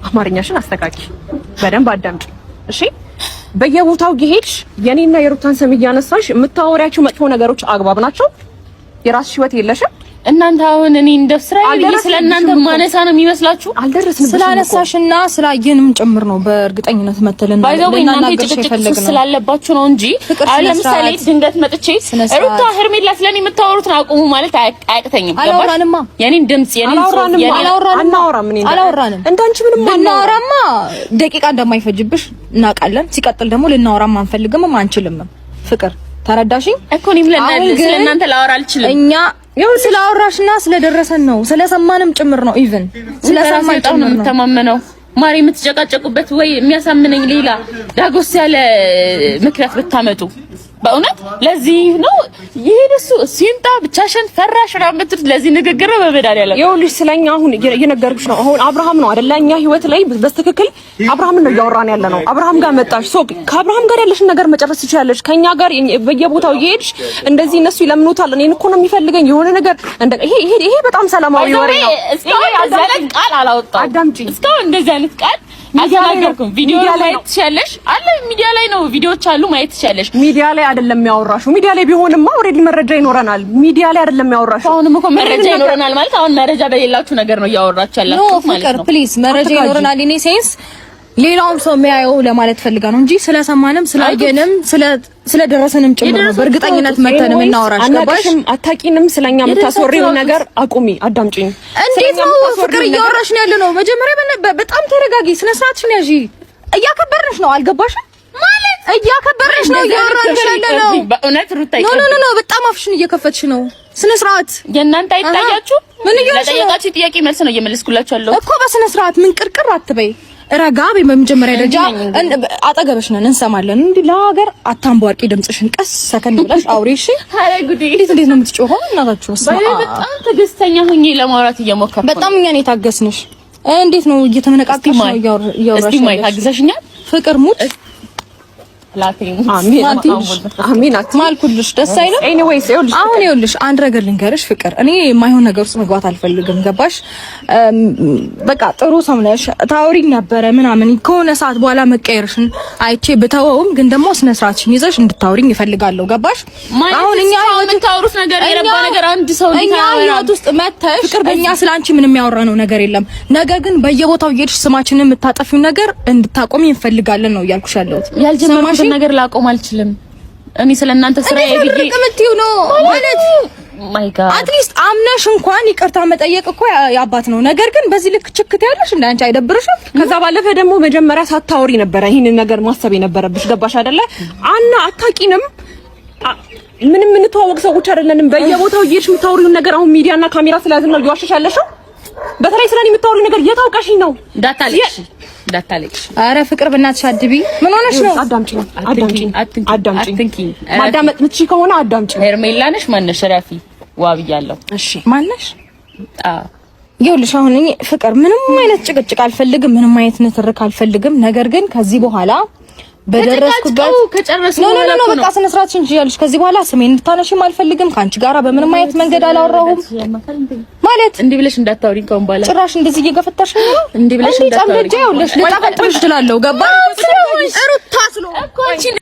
አማርኛሽን አስተካኪ፣ በደንብ አዳምጪ እሺ። በየቦታው ይሄድሽ የኔና የሩታን ስም እያነሳሽ የምታወሪያቸው መጥፎ ነገሮች አግባብ ናቸው? የራስሽ ህይወት የለሽም? እናንተ አሁን እኔ እንደ እስራኤል ስለእናንተ ማነሳ ነው የሚመስላችሁ? አልደረስንም ስላነሳሽና ስላየንም ጭምር ነው በእርግጠኝነት መተልን ለናገርሽ ስላለባችሁ ነው እንጂ አሁን ለምሳሌ ድንገት መጥቼ ሩታ ሄርሜላ ስለኔ የምታወሩትን አቁሙ ማለት አያቅተኝም። አላወራንማ የኔን ድምጽ የኔን ሶፍ አላወራንም። እንዳንቺ ምንም ብናወራማ ደቂቃ እንደማይፈጅብሽ እናውቃለን። ሲቀጥል ደግሞ ልናወራም አንፈልግም አንችልም። ፍቅር ተረዳሽኝ እኮ እኔም ስለእናንተ ላወራ አልችልም። እኛ ያው ስላወራሽና ስለደረሰን ነው ስለሰማንም ጭምር ነው። ኢቭን ስለሰማን ጭምር ነው የምተማመነው። ማሪ የምትጨቃጨቁበት ወይ የሚያሳምነኝ ሌላ ዳጎስ ያለ ምክንያት ብታመጡ በእውነት ለዚህ ነው ይሄድሱ ሲንጣ ብቻሽን ፈራሽ ራምትት ለዚህ ንግግር በመዳል ያለ ይኸውልሽ ስለኛ አሁን እየነገርኩሽ ነው። አሁን አብርሃም ነው አይደል? እኛ ህይወት ላይ በትክክል አብርሃም ነው እያወራን ያለ ነው። አብርሃም ጋር መጣሽ ሶ ከአብርሃም ጋር ያለሽን ነገር መጨረስ ትችያለሽ። ከኛ ጋር በየቦታው እየሄድሽ እንደዚህ እነሱ ይለምኑታል እኔን እኮ ነው የሚፈልገኝ የሆነ ነገር ይሄ በጣም ሰላማዊ ወሬ ነው። እስካሁን ያዛለት ቃል አላወጣው አዳምጪ። እስካሁን እንደዚህ አይነት ቃል አልተናገርኩም። ቪዲዮ ላይ ማየት ትችያለሽ አለ ሚዲያ ላይ ነው ቪዲዮዎች አሉ ማየት ትችያለሽ። ሚዲያ ላይ አይደለም ያወራሽው። ሚዲያ ላይ ቢሆንማ ኦሬዲ መረጃ ይኖረናል። ሚዲያ ላይ አይደለም ያወራሽው። አሁንም እኮ መረጃ ይኖረናል ማለት አሁን መረጃ በሌላችሁ ነገር ነው ያወራችሁ ያላችሁ ማለት ነው። ፕሊዝ መረጃ ይኖረናል ኢን ሴንስ ሌላውም ሰው የሚያየው ለማለት ፈልጋ ነው እንጂ ስለሰማንም ስላየንም ስለደረሰንም ጭምር ነው በእርግጠኝነት መተንም እናወራሽ። ገባሽ? አታቂንም ስለኛ የምታስወሪው ነገር አቁሚ። አዳምጪኝ። እንዴት ነው ፍቅር እያወራሽ ነው ያለነው? መጀመሪያ በጣም ተረጋጊ። ስነ ስርዓትሽን ያዢ። እያከበርንሽ ነው። አልገባሽም ማለት እያከበርንሽ ነው እያወራንሽ ያለነው። በእውነት ሩታይ ኖ በጣም አፍሽን እየከፈትሽ ነው። ስነ ስርዓት የእናንተ አይታያችሁ? ምን ለጠየቃችሁ ጥያቄ መልስ ነው እየመለስኩላችሁ ያለው እኮ በስነ ስርዓት። ምን ቅርቅር አትበይ። ረጋ በመጀመሪያ ደረጃ አጠገብሽ ነን እንሰማለን። እንዴ ለሀገር አታምቧርቂ ድምጽሽን ቀስ ሰከንድ ብለሽ አውሪ እሺ። አረ ጉዴ እንዴት ነው የምትጮኸው? እናታችሁ በጣም ትዕግስተኛ ሆኜ ለማውራት እየሞከርኩ በጣም እኛን የታገስንሽ እንዴት ነው እየተመነቃቀሽ ነው እያወራሽ? እስቲ ማይ ታግዘሽኛል? ፍቅር ሙት አሚን አትማልኩልሽ ደስ አይልም። ኤኒዌይስ ይኸውልሽ አንድ ነገር ልንገርሽ ፍቅር፣ እኔ የማይሆን ነገር ውስጥ መግባት አልፈልግም። ገባሽ? በቃ ጥሩ ሰው ነሽ፣ ታውሪኝ ነበረ ምናምን ከሆነ ሰዓት በኋላ መቀየርሽን አይቼ ብተወውም ግን ደግሞ ስነ ስርዓትሽን ይዘሽ እንድታውሪኝ እፈልጋለሁ። ገባሽ? አሁን እኛ የምታወሩት ነገር የረባ ነገር አንድ ሰው ሊታወራ ውስጥ መተሽ ፍቅር፣ በእኛ ስላንቺ ምንም ያወራነው ነገር የለም። ነገር ግን በየቦታው እየሄድሽ ስማችንን የምታጠፊው ነገር እንድታቆሚ እንፈልጋለን ነው እያልኩሽ ያለሁት። ያልጀመርኩት ነገር ላቆም አልችልም። እኔ ስለናንተ ስራ ይብዬ ከምትዩ ነው ማለት ማይ ጋድ አትሊስት አምነሽ እንኳን ይቅርታ መጠየቅ እኮ ያባት ነው። ነገር ግን በዚህ ልክ ችክት ያለሽ እንዳንቺ አይደብርሽም? ከዛ ባለፈ ደግሞ መጀመሪያ ሳታወሪ ነበር ይሄንን ነገር ማሰብ የነበረብሽ። ገባሽ አይደለ? አታቂንም ምንም የምንተዋወቅ ሰዎች አይደለንም። በየቦታው እየሄድሽ የምታወሪውን ነገር አሁን ሚዲያና ካሜራ ስለያዝን ነው እየዋሸሽ ያለሽው። በተለይ ስለኔ የምታወሪው ነገር የታውቀሽኝ ነው። እንዳታለቅሽ። አረ ፍቅር በእናትሽ አድቢ። ምን ሆነሽ ነው? አዳምጪኝ። ማዳመጥ ምትሺ ከሆነ አዳምጪኝ። ሄርሜላ ነሽ ማነሽ? ረፊ ዋብያለሁ። እሺ ማነሽ? ይኸውልሽ አሁን እኔ ፍቅር ምንም አይነት ጭቅጭቅ አልፈልግም፣ ምንም አይነት ንትርክ አልፈልግም። ነገር ግን ከዚህ በኋላ በደረስኩበት ከጨረስኩ ነው በቃ ስነ ስርዓትሽን ይያልሽ። ከዚህ በኋላ ስሜን እንድታነሺም አልፈልግም። ካንቺ ጋራ በምንም አይነት መንገድ አላወራሁም ማለት እንዲህ ብለሽ እንዳታወሪኝ ከሆነ በኋላ ጭራሽ እንደዚህ እየገፈታሽ ነው። እንዲህ ብለሽ እንዳታወሪኝ ይኸውልሽ ልጣፈጥሽ እችላለሁ። ገባሽ? ሩታ ስሎ እኮ